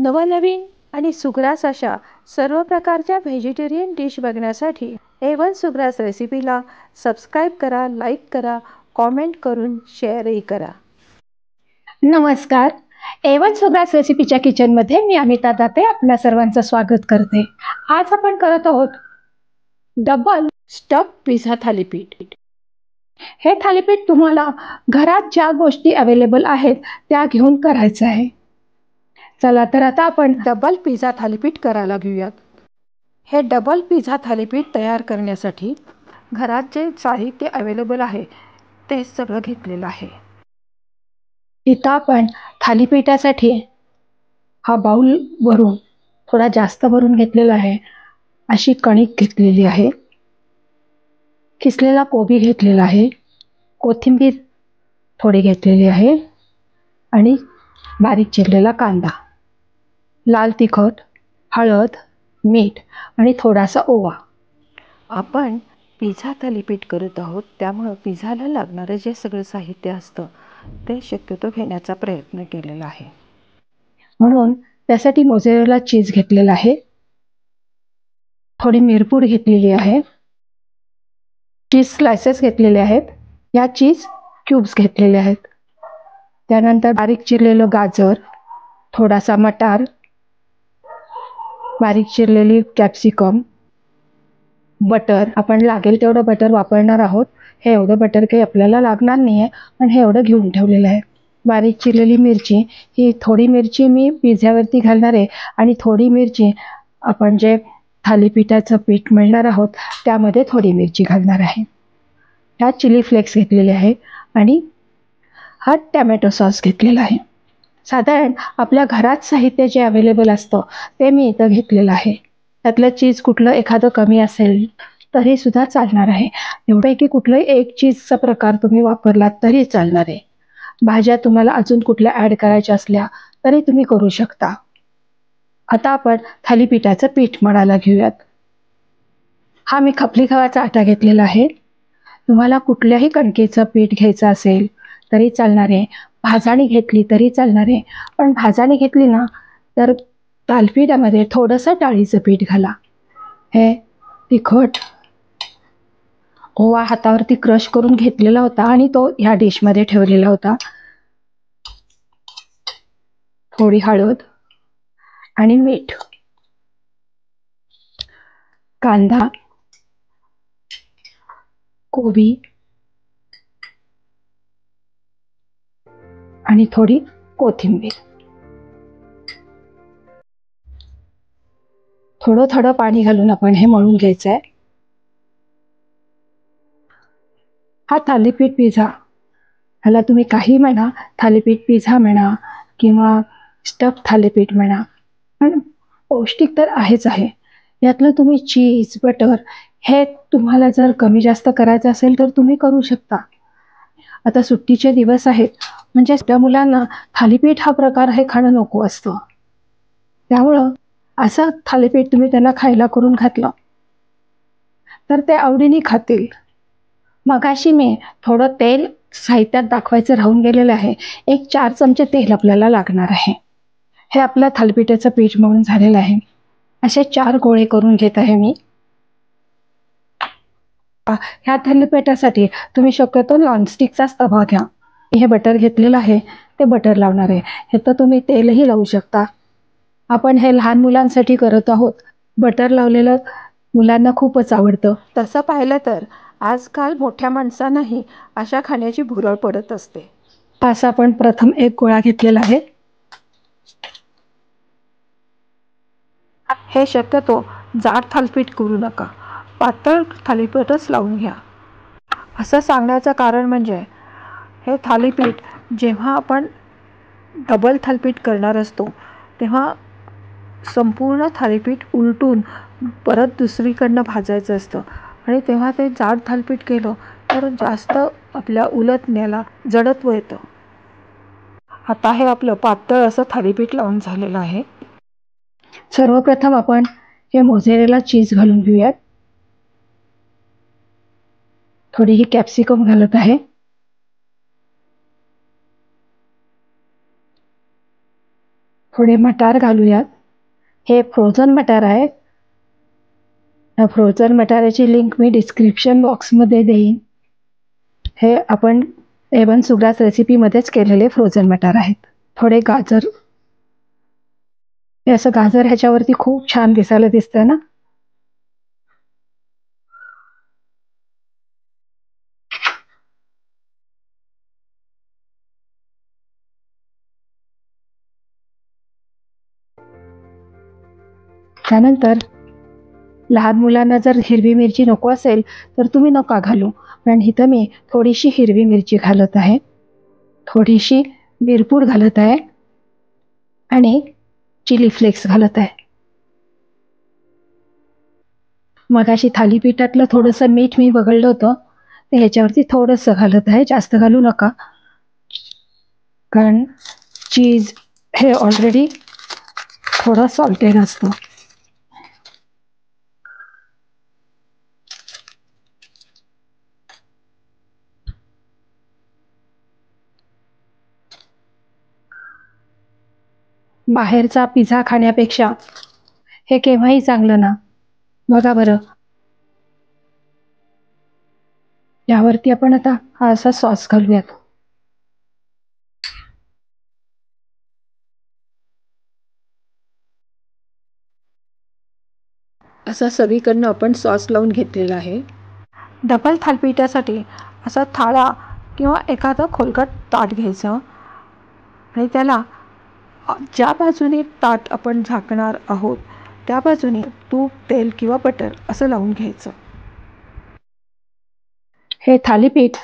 नवनवीन आणि सुग्रास अशा सर्व प्रकारच्या व्हेजिटेरियन डिश बघण्यासाठी A1 सुग्रास रेसिपीला सबस्क्राईब करा, लाईक करा, कॉमेंट करून शेअरही करा. नमस्कार. A1 सुग्रास रेसिपीच्या किचनमध्ये मी अमिता दाते आपल्या सर्वांचं स्वागत करते. आज आपण करत आहोत डबल स्टफ पिझ्झा थालीपीठ. हे थालीपीठ तुम्हाला घरात ज्या गोष्टी अवेलेबल आहेत त्या घेऊन करायचं आहे. चला तर आता आपण डबल पिझ्झा थालीपीठ करायला घेऊयात. हे डबल पिझ्झा थालीपीठ तयार करण्यासाठी घरात जे साहित्य अवेलेबल आहे ते सगळं घेतलेलं आहे. इथं आपण थालीपीठासाठी हा बाउल भरून थोडा जास्त भरून घेतलेला आहे. अशी कणिक घेतलेली आहे, किसलेला कोबी घेतलेला आहे, कोथिंबीर थोडी घेतलेली आहे आणि बारीक चिरलेला कांदा, लाल तिखट, हळद, मीठ आणि थोडासा ओवा. आपण पिझ्झा थालीपीठ करत आहोत त्यामुळं पिझ्झाला लागणारं जे सगळं साहित्य असतं ते शक्यतो घेण्याचा प्रयत्न केलेला आहे. म्हणून त्यासाठी मोझरेला चीज घेतलेला आहे, थोडी मिरपूड घेतलेली आहे, चीज स्लायसेस घेतलेले आहेत, या चीज क्यूब्स घेतलेले आहेत. त्यानंतर बारीक चिरलेलं गाजर, थोडासा मटार, बारीक चिरलेली कॅप्सिकम, बटर. आपण लागेल तेवढं बटर वापरणार आहोत. हे एवढं बटर काही आपल्याला लागणार नाही आहे, पण हे एवढं घेऊन ठेवलेलं आहे. बारीक चिरलेली मिरची, ही थोडी मिरची मी पिझ्झ्यावरती घालणार आहे आणि थोडी मिरची आपण जे थालीपीठाचं पीठ मिळणार आहोत त्यामध्ये थोडी मिरची घालणार आहे. ह्या चिली फ्लेक्स घेतलेले आहे आणि हा टॅमॅटो सॉस घेतलेला आहे. साधारण आपल्या घरात साहित्य जे अवेलेबल असतं ते मी इथं घेतलेलं आहे. त्यातलं चीज कुठलं एखादं कमी असेल तरी सुद्धा चालणार आहे. एवढ्यापैकी कुठलंही एक चीजचा प्रकार तुम्ही वापरलात तरी चालणार आहे. भाज्या तुम्हाला अजून कुठल्या ॲड करायच्या असल्या तरी तुम्ही करू शकता. आता आपण थालीपीठाचं पीठ मळायला घेऊयात. हा मी खपली गव्हाचा आटा घेतलेला आहे. तुम्हाला कुठल्याही कणकेचं पीठ घ्यायचं असेल तरी चालणार आहे, भाजाणी घेतली तरी चालणार आहे. पण भाजाणी घेतली ना तर थालीपीठामध्ये थोडंसं डाळीचं पीठ घाला. हे तिखट, ओवा हातावरती क्रश करून घेतलेला होता आणि तो ह्या डिशमध्ये ठेवलेला होता. थोडी हळद आणि मीठ, कांदा, कोबी आणि थोडी कोथिंबीर. थोडं थोडं पाणी घालून आपण हे मळून घ्यायचं आहे. हा थालीपीठ पिझ्झा, ह्याला तुम्ही काही म्हणा, थालीपीठ पिझ्झा म्हणा किंवा स्टफ थालीपीठ म्हणा, पण पौष्टिक तर आहेच आहे. यातलं तुम्ही चीज, बटर हे तुम्हाला जर कमी जास्त करायचं असेल तर तुम्ही करू शकता. आता सुट्टीचे दिवस आहेत म्हणजे त्या मुलांना थालीपीठ हा प्रकार हे खाणं नको असतं. त्यामुळं असं थालीपीठ तुम्ही त्यांना खायला करून घातलं तर ते आवडीने खातील. मगाशी मी थोडं तेल साहित्यात दाखवायचं राहून गेलेलं आहे. 1-4 चमचे तेल आपल्याला लागणार आहे. हे आपलं थालीपीठाचं पीठ मळून झालेलं आहे. असे 4 गोळे करून घेत आहे मी. ह्या थालीपीठासाठी तुम्ही शक्यतो नॉनस्टिकचाच तवा घ्या. हे बटर घेतलेलं आहे ते बटर लावणार आहे. हे तर तुम्ही तेलही लावू शकता. आपण हे लहान मुलांसाठी करत आहोत. बटर लावलेलं मुलांना खूपच आवडतं. तसं पाहिलं तर आजकाल मोठ्या माणसांनाही अशा खाण्याची भुरळ पडत असते. असं आपण प्रथम एक गोळा घेतलेला आहे. हे शक्यतो जाड थालीपीठ करू नका, पातळ थालीपीठच लावून घ्या. असं सांगण्याचं कारण म्हणजे हे थालीपीठ जेव्हा आपण डबल थालीपीठ करणार असतो तेव्हा संपूर्ण थालीपीठ उलटून परत दुसरीकडनं भाजायचं असतं आणि तेव्हा ते जाड थालीपीठ केलं तर जास्त आपल्या उलटण्याला जडत्व येतं. आता हे आपलं पातळ असं थालीपीठ लावून झालेलं आहे. सर्वप्रथम आपण हे मोझरेला चीज घालून घेऊयात. थोडी ही कॅप्सिकम घालत आहे. थोडे मटार घालूयात. हे फ्रोझन मटार आहे. फ्रोझन मटाराची लिंक मी डिस्क्रिप्शन बॉक्समध्ये देईन. हे आपण एवन सुग्रास रेसिपीमध्येच केलेले फ्रोझन मटार आहेत. थोडे गाजर, हे असं गाजर ह्याच्यावरती खूप छान दिसायला दिसतंय ना. त्यानंतर लहान मुलांना जर हिरवी मिरची नको असेल तर तुम्ही नका घालू, पण इथं मी थोडीशी हिरवी मिरची घालत आहे, थोडीशी मिरपूड घालत आहे आणि चिली फ्लेक्स घालत आहे. मगाशी थालीपीठातलं थोडंसं मीठ मी बघितलं होतं, ते ह्याच्यावरती थोडंसं घालत आहे, जास्त घालू नका, कारण चीज हे ऑलरेडी थोडं सॉल्टेड असतं. बाहेरचा पिझ्झा खाण्यापेक्षा हे केव्हाही चांगलं ना. बघा बरं, यावरती आपण आता हा असा सॉस घालूयात. असा सगळीकडनं आपण सॉस लावून घेतलेला आहे. डबल थालीपीठासाठी असा थाळा किंवा एखादं खोलगट ताट घ्यायचं आणि त्याला ज्या बाजूने ताट आपण झाकणार आहोत त्या बाजूने तूप, तेल किंवा बटर असं लावून घ्यायचं. हे थालीपीठ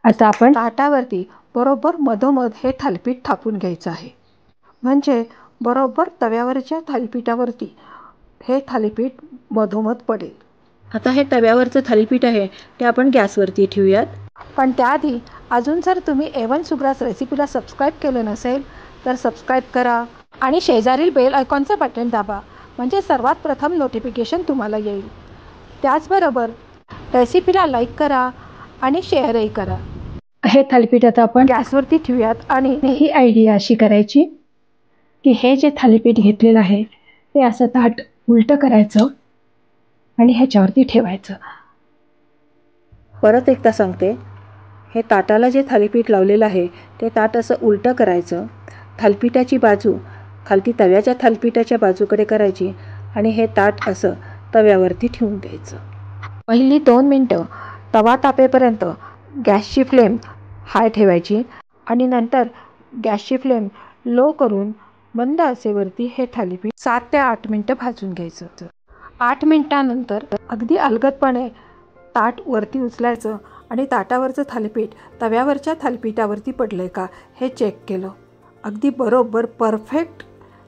आता आपण ताटावरती बरोबर मधोमध हे थालीपीठ थापून घ्यायचं आहे, म्हणजे बरोबर तव्यावरच्या थालीपीठावरती हे थालीपीठ मधोमध पडेल. आता हे तव्यावरचं थालीपीठ आहे ते आपण गॅसवरती ठेवूयात. पण त्याआधी अजून जर तुम्ही एवन सुग्रास रेसिपीला सबस्क्राईब केलं नसेल तर सबस्क्राईब करा आणि शेजारील बेल आयकॉनचं बटन दाबा, म्हणजे सर्वात प्रथम नोटिफिकेशन तुम्हाला येईल. त्याचबरोबर रेसिपीला लाईक करा आणि शेअरही करा. हे थालीपीठ आता आपण गॅसवरती ठेवूयात आणि ही आयडिया अशी करायची की हे जे थालीपीठ घेतलेलं आहे ते असं ताट उलटं करायचं आणि ह्याच्यावरती ठेवायचं. परत एकदा सांगते, हे ताटाला जे थालीपीठ लावलेलं आहे ते ताट असं उलटं करायचं, थालीपीठाची बाजू खालती तव्याच्या थालीपीठाच्या बाजूकडे करायची आणि हे ताट असं तव्यावरती ठेवून द्यायचं. पहिली 2 मिनटं तवा तापेपर्यंत गॅसची फ्लेम हाय ठेवायची आणि नंतर गॅसची फ्लेम लो करून मंद आचेवरती हे थालीपीठ 7 ते 8 मिनटं भाजून घ्यायचं. 8 मिनटानंतर अगदी अलगदपणे ताट वरती उचलायचं आणि ताटावरचं थालीपीठ तव्यावरच्या थालीपीठावरती पडलंय का हे चेक केलं. अगदी बरोबर परफेक्ट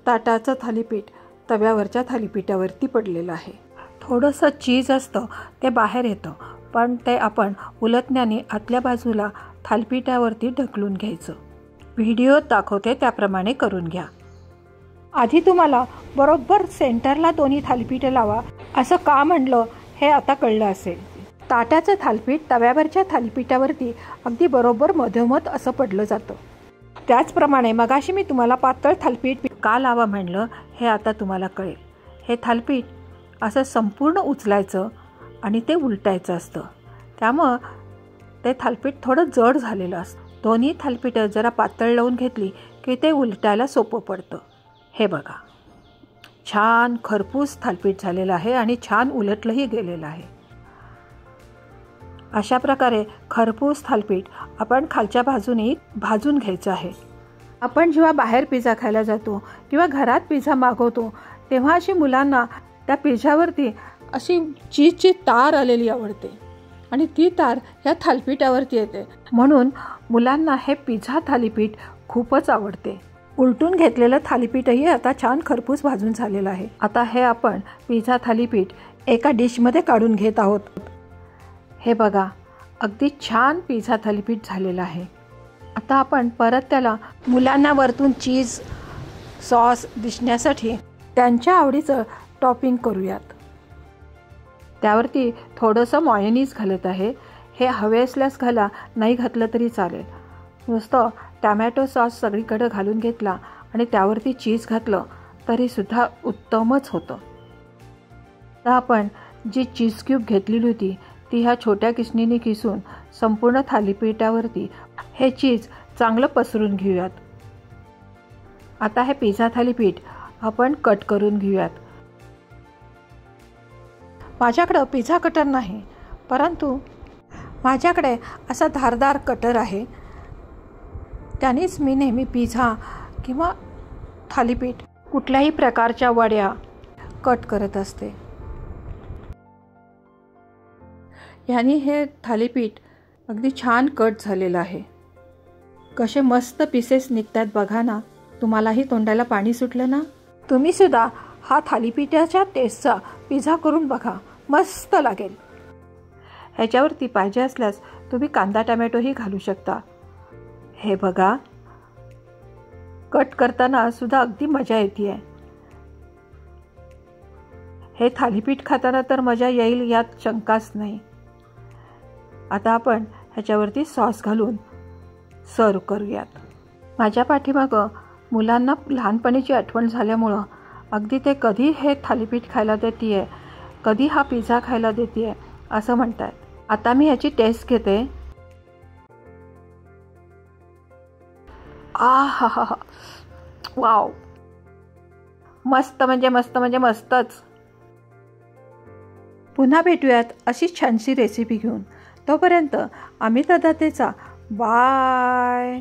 ताटाचं थालीपीठ तव्यावरच्या थालीपीठावरती पडलेलं आहे. थोडंसं चीज असतं ते बाहेर येतं, पण ते आपण उलटण्याने आतल्या बाजूला थालीपीठावरती ढकलून घ्यायचं. व्हिडिओत दाखवते त्याप्रमाणे करून घ्या. आधी तुम्हाला बरोबर सेंटरला दोन्ही थालीपीठं लावा असं का म्हणलं हे आता कळलं असेल. ताटाचं थालीपीठ तव्यावरच्या थालीपीठावरती अगदी बरोबर मधोमध असं पडलं जातं. त्याचप्रमाणे मगाशी मी तुम्हाला पातळ थालीपीठ का लावा म्हणलं हे आता तुम्हाला कळेल. हे थालीपीठ असं संपूर्ण उचलायचं आणि ते उलटायचं असतं, त्यामुळं ते थालीपीठ थोडं जड झालेलं असतं. दोन्ही थालीपीठं जरा पातळ लावून घेतली की ते उलटायला सोपं पडतं. हे बघा, छान खरपूस थालीपीठ झालेलं आहे आणि छान उलटलंही गेलेलं आहे. अशा प्रकारे खरपूस थालीपीठ आपण खालच्या बाजूने भाजून घ्यायचं आहे. आपण जेव्हा बाहेर पिझ्झा खायला जातो किंवा घरात पिझ्झा मागवतो तेव्हा अशी मुलांना त्या पिझ्झावरती अशी चीजची तार आलेली आवडते आणि ती तार ह्या थालीपीठावरती येते, म्हणून मुलांना हे पिझ्झा थालीपीठ खूपच आवडते. उलटून घेतलेलं थालीपीठही आता छान खरपूस भाजून झालेलं आहे. आता हे आपण पिझ्झा थालीपीठ एका डिशमध्ये काढून घेत आहोत. हे बघा, अगदी छान पिझ्झा थालीपीठ झालेलं आहे. आता आपण परत त्याला मुलांना वरतून चीज सॉस दिसण्यासाठी त्यांच्या आवडीचं टॉपिंग करूयात. त्यावरती थोडंसं मॉयोनीज घालत आहे. हे हवे असल्यास घाला, नाही घातलं तरी चालेल. नुसतं टॅमॅटो सॉस सगळीकडे घालून घेतला आणि त्यावरती चीज घातलं तरीसुद्धा उत्तमच होतं. तर आपण जी चीज क्यूब घेतलेली होती ती ह्या छोट्या किसणीने किसून संपूर्ण थालीपीठावरती हे चीज चांगलं पसरून घेऊयात. आता हे पिझ्झा थालीपीठ आपण कट करून घेऊयात. माझ्याकडं पिझ्झा कटर नाही, परंतु माझ्याकडे असा धारदार कटर आहे. त्यानेच मी नेहमी पिझ्झा किंवा थालीपीठ कुठल्याही प्रकारच्या वड्या कट करत असते. याने हे थालीपीठ अगदी छान कट झालेलं आहे. कसे मस्त पीसेस निघतात बघा ना. तुम्हालाही तोंडाला पाणी सुटलं ना. तुम्हीसुद्धा हा थालीपीठाच्या टेस्टचा पिझ्झा करून बघा, मस्त लागेल. ह्याच्यावरती पाहिजे असल्यास तुम्ही कांदा टमॅटोही घालू शकता. हे बघा, कट करताना सुद्धा अगदी मजा येते आहे. हे थालीपीठ खाताना तर मजा येईल यात शंकाच नाही. आता आपण ह्याच्यावरती सॉस घालून सर्व करूयात. माझ्या पाठीमागं मुलांना लहानपणीची आठवण झाल्यामुळं अगदी ते कधी हे थालीपीठ खायला देते, कधी हा पिझ्झा खायला देते असं म्हणतात. आता मी ह्याची टेस्ट घेते. हा हा हा, वाव, मस्त म्हणजे मस्त म्हणजे मस्तच. पुन्हा भेटूयात अशीच छानशी रेसिपी घेऊन. तोपर्यंत अमित दादातेचा बाय.